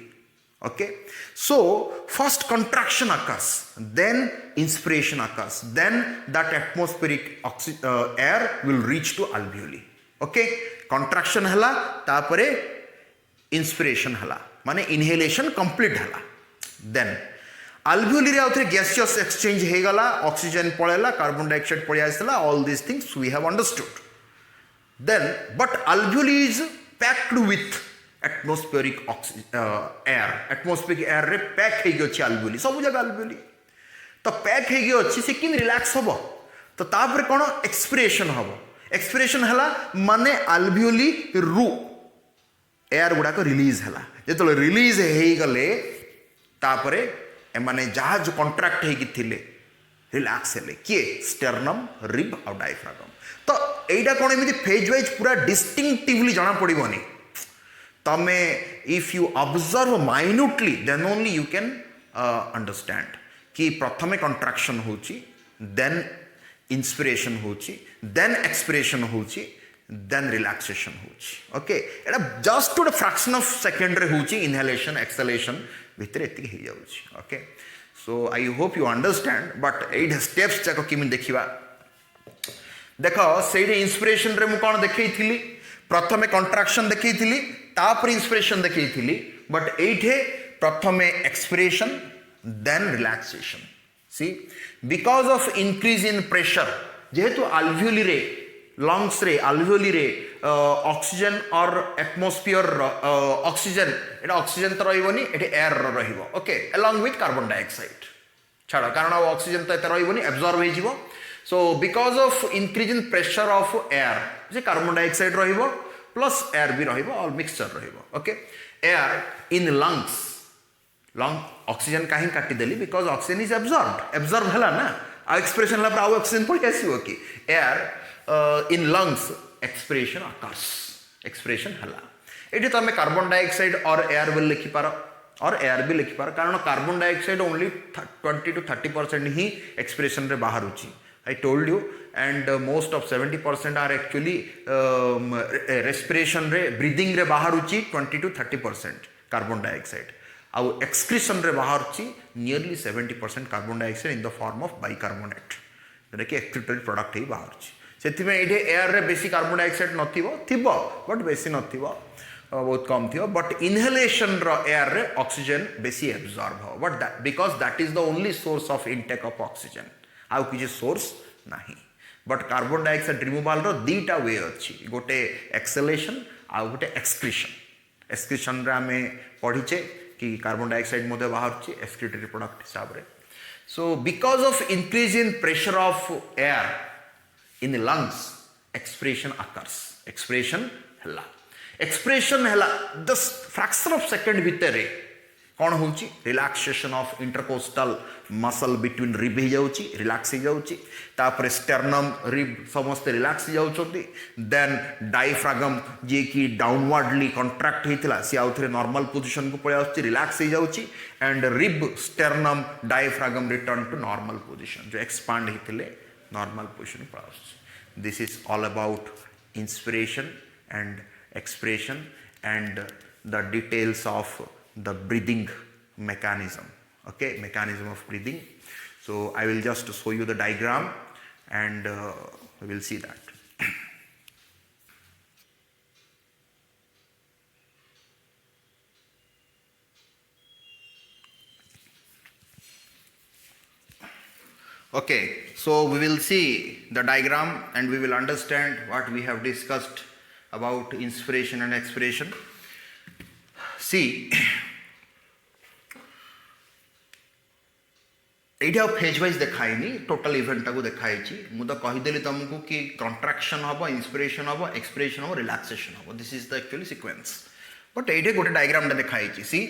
Okay, so first contraction occurs, then inspiration occurs, then that atmospheric air will reach to alveoli. Okay, contraction हला तापरे inspiration हला माने inhalation complete हला. then alveoli रे आउथरे gaseous exchange हे गला, oxygen पळेला, carbon dioxide पळि आसला, all these things we have understood. then but alveoli is packed with atmospheric air, atmospheric air रे pack हे गयो छी alveoli, सब जगह alveoli तो पैक हे गयो छी से किन रिलैक्स हबो. तो तापर कोन एक्सपिरेशन हबो, एक्सपिरेशन हला माने alveoli रु एयर गुडा को रिलीज हला. जेतले रिलीज हे गले तापरे माने जहा जो कॉन्ट्रैक्ट हे कि थिले रिलैक्स हेले किए स्टर्नम रिब और डायफ्रागम. तो एटा कोन एमिति फेज वाइज पूरा डिस्टिंक्टिवली जाना पड़िबोनी. तमे if you observe minutely then only you can understand कि प्रथमे कॉन्ट्रैक्शन होची, देन इंस्पिरेशन होची, देन एक्सपिरेशन होची, देन रिलैक्सेशन होची. ओके, एटा just to the fraction of second रे होची इनहेलेशन एक्सहेलेशन भितर एति हे जाउची. Okay, so I hope you understand. But at steps जाको किमि देखिबा. देखो सेही इंस्पिरेशन रे मु कोन देखै थिली, प्रथमे कॉन्ट्रैक्शन देखै थिली, तापर इंस्पिरेशन देखै थिली. बट एठे प्रथमे expiration then relaxation. See, because of increase in pressure, जेहेतु alveoli रे लंग्स रे alveoli रे ऑक्सीजन और एटमॉस्फेयर ऑक्सीजन एटा ऑक्सीजन तो रहिबोनी, एटे एयर रहिबो. Okay, along with carbon dioxide छाड़, कारण ऑक्सीजन तो एते रहिबोनी, एब्जॉर्ब हे जिवो. So because of increase in pressure of air जे कार्बन डाइऑक्साइड रहिबो प्लस एयर भी रहिबो और मिक्सचर रहिबो. Okay, air in lungs, lung oxygen काहे काटी देली बिकॉज ऑक्सीजन इज एब्जॉर्ब हला ना, आ एक्सप्रेशन हला पर ऑक्सीजन पड़ी आसीबो कि air in lungs expiration occurs, expiration हला. एठी तो हमें कार्बन डाइऑक्साइड और एयर विल लिखि पारो और एयर भी लिखि पारो, कारण carbon dioxide only 20 to 30% he expiration रे बाहर होची. I told you, and most of 70% are actually respiration रे breathing रे बाहर होची 20 to 30% कार्बन डाइऑक्साइड. आउ एक्सक्रीशन रे बाहर होची nearly 70% carbon dioxide in the form of bicarbonate, जोटा कि एक्सक्रीटरी प्रोडक्ट ही बाहर होची. से एयर रे बेसी कार्बन डाइऑक्साइड नथिबो बट बेसी नथिबो बहुत कम थी बट इनहेलेशन एयर रे ऑक्सीजन बेसी एब्जॉर्ब हो but because that is the only source of intake of oxygen आउ किसी सोर्स नहीं बट कार्बन डाइऑक्साइड रिमूवाल रो दीटा वे अच्छी गोटे एक्सेलेशन आउ गोटे एक्सक्रीशन रे आमे पढ़ीचे कि कार्बन डाइऑक्साइड मध्य बाहर एक्सक्रीटरी प्रोडक्ट हिसाब रे सो because of increase in pressure of air in lungs expression occurs expression है दस फ्रैक्शन ऑफ सेकेंड भितर कौन हो relaxation of intercostal muscle between rib हो जाउची रिलैक्स हो जाउची तापर स्टर्नम रिब समस्त रिलैक्स हो जाउछोती देन डायफ्रागम जे कि डाउनवर्डली कंट्रैक्ट होइतिला सी आउथरे नॉर्मल पोजीशन को पळे आउची रिलैक्स हो जाउची and rib sternum diaphragm return to normal position जो एक्सपांड होइतिले नॉर्मल पोजीशन पळे आउची this is all about inspiration and expression and the details of the breathing mechanism, okay, mechanism of breathing. So I will just show you the diagram and we will see that. Okay, so we will see the diagram and we will understand what we have discussed about inspiration and expiration. See, Etah phase wise देखाइनी total event को देखाई मु तो कहीदेली तुमको कि कंट्राक्शन हम inspiration हम expiration hmm relaxation hmm this is the actually sequence but ये गोटे डायग्राम देखाई सी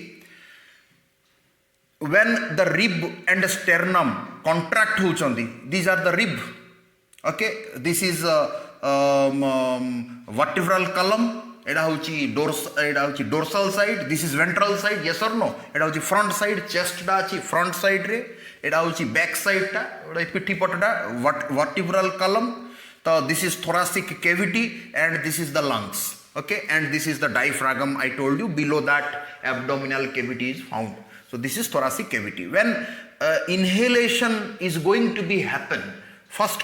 when the rib and sternum contract होचंदी these are the rib okay this is vertebral column एटा होची dorsal side this is ventral side yes और नो एटा होची फ्रंट साइड चेस्ट डा अछि फ्रंट साइड रे एटा होची बैक साइड टा ओडा पिठी पटडा वर्टिब्रल कलम तो this is thoracic cavity and this is the lungs okay and this is the diaphragm I told you below that abdominal cavity is found so this is thoracic cavity when inhalation is going to be happen first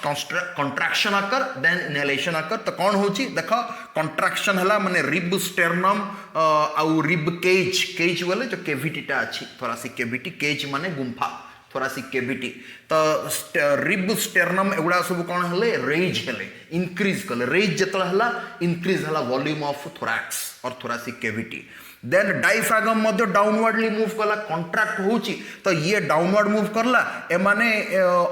कंट्राक्शन आकर then inhalation आकर तो कौन होची देख कंट्राक्शन हला माने rib स्टेर्नम आउ rib cage वाले जो केविटीटा अच्छी थोरासिक केविटी केज माने गुंफा थोरासिक केविटी तो रिब स्टेर्नम एगुड़ा सब कौन हले रेज हले इंक्रीज कले रेज जतला हला इंक्रीज हला वॉल्यूम ऑफ थोरैक्स और थोरासिक केविटी देन डायफ्रागम मध्य डाउनवर्डली मूव कला कंट्रैक्ट होची तो ये डाउनवर्ड मूव करला ए माने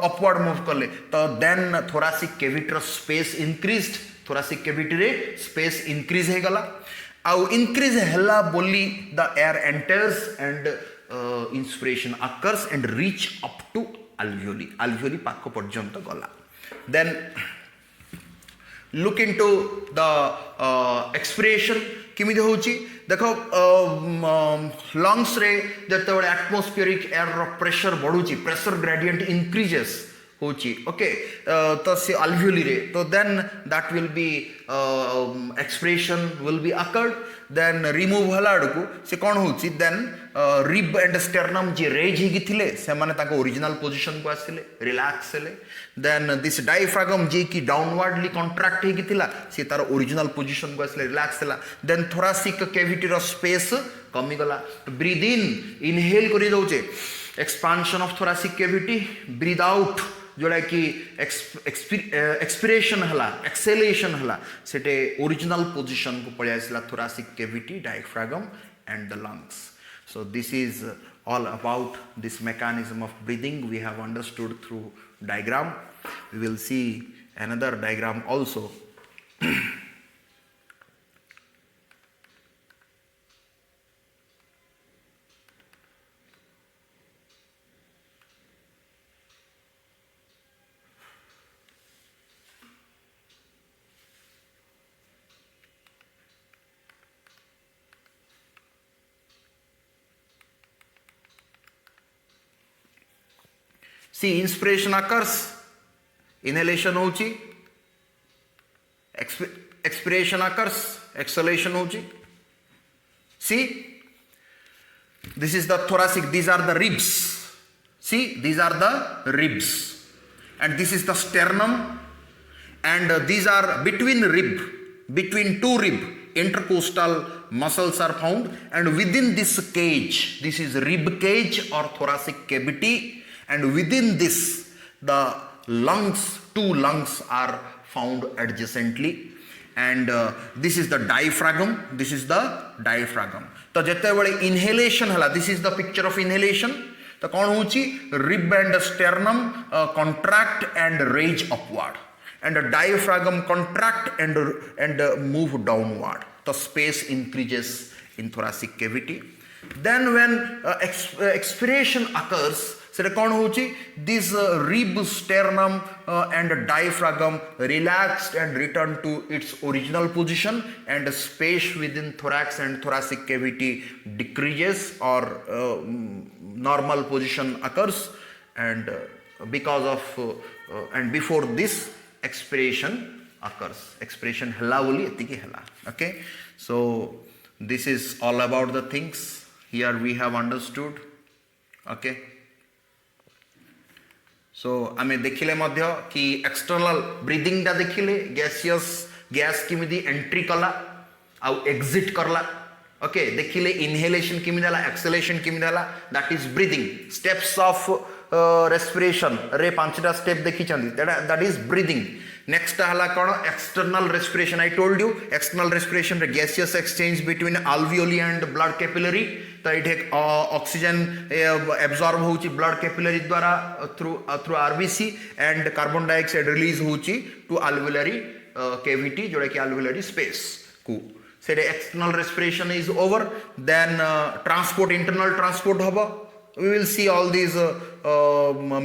अपवर्ड मूव करले तो then thoracic cavity space increased thoracic cavity रे स्पेस इंक्रीज हे गला आउ इंक्रीज हला बोली the air enters and inspiration occurs and reach up to alveoli पाक पर्यंत गला then look into the expiration किमिति होची देखो लंग्स रे जतबे एटमॉस्फेरिक एयर रो प्रेशर बढ़ुची प्रेशर ग्रेडियंट इंक्रीजेस होची ओके तो से alveoli रे तो then that will be expiration will be occurred then remove हला को से कोन होची देन रिब एंड स्टेर्नम जे रेज ही थिले से माने ताको ओरिजिनल पोजीशन को आसिले रिलैक्स हेले देन दिस डायफ्रागम जे की डाउनवर्डली कंट्रैक्ट ही थिला से तार ओरिजिनल पोजीशन को आसिले रिलैक्स हेला देन थोरासिक कैविटी रो स्पेस कमी गला ब्रीथ इन इनहेल करि दउचे expansion of thoracic cavity breathe out जोड़ा कि एक्सपिरेशन हला एक्सेलेशन हला सेटे ओरिजिनल पोजीशन को पळे आसिला thoracic cavity diaphragm and the lungs so this is all about this mechanism of breathing we have understood through diagram we will see another diagram also see inspiration occurs inhalation होची expiration occurs exhalation होची see this is the thoracic these are the ribs see these are the ribs and this is the sternum and these are between two rib, intercostal muscles are found, and within this cage, this is rib cage or thoracic cavity, and within this the lungs, two lungs are found adjacently, and this is the diaphragm. तो जिते बड़े inhalation है, this is the picture of inhalation. तो कौन होची, rib and sternum contract and raise upward, and the diaphragm contract and move downward. The space increases in thoracic cavity. Then when expiration occurs, ସେଟା କ'ଣ ହେଉଛି, this rib, sternum and diaphragm relaxed and return to its original position, and space within thorax and thoracic cavity decreases or normal position occurs, and because of and before this expiration occurs. Expiration hela boli etiki hela. Okay, so this is all about the things here we have understood. Okay, so आमे देखिले मध्य कि external breathing टा देखिले, gaseous gas किमिदी entry कला आउ exit करला. Okay, देखिले inhalation किमिदी हला, एक्सहेलेशन किमिदी हला, that is breathing. Steps of respiration रे पांचटा स्टेप देखि चंदी, दैट इज ब्रीदिंग. नेक्स्ट हला कोन, external respiration. I told you external respiration रे gaseous exchange between alveoli and blood capillary. तो ये ऑक्सीजन एब्जॉर्ब होची ब्लड कैपिलरी द्वारा through RBC, and carbon dioxide release होची टू alveolary cavity, जोड़ा कि alveolary space को. से external respiration is over. Then transport, internal transport हबो. We will see all these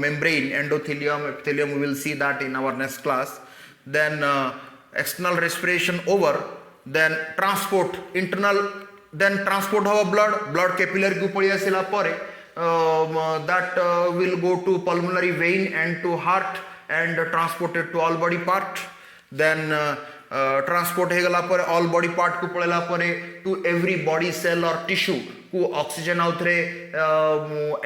membrane, endothelium, epithelium. We will see that in our next class. Then external respiration over. Then transport, internal. Then transport of blood capillary को पड़ी आसिला परे, that will go to pulmonary vein and to heart and transported to all body part. Then transport हे गला परे all body part को पड़ेला परे to every body cell or tissue को oxygen आउथरे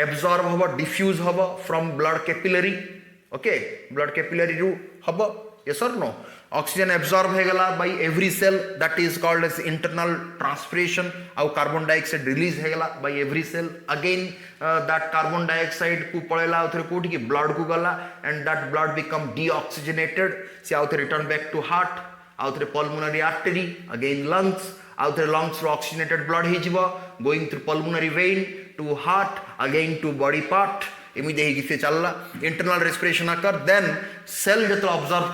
absorb हबा, diffuse हबा from blood capillary. Okay, blood capillary रू हबा, yes or no? Oxygen absorbed hegala by every cell, that is called as internal transpiration. Our carbon dioxide release hegala by every cell. Again that carbon dioxide ku padela authre koti ki blood ku gala, and that blood become deoxygenated. See authre return back to heart, authre pulmonary artery, again lungs, authre lungs ro oxygenated blood hijiba going through pulmonary vein to heart, again to body part. एमिदे ही किसे चलला. Internal respiration आकर, then cell जो observe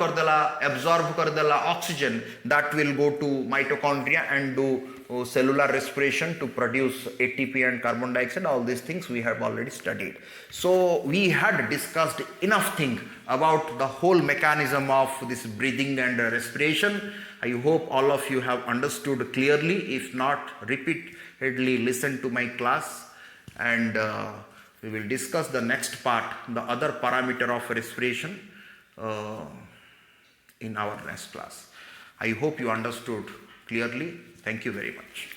कर देला oxygen, that will go to mitochondria and do cellular respiration to produce ATP and carbon dioxide. All these things we have already studied. So we had discussed enough thing about the whole mechanism of this breathing and respiration. I hope all of you have understood clearly. If not, repeatedly listen to my class, and we will discuss the next part, the other parameter of respiration, in our next class. I hope you understood clearly. Thank you very much.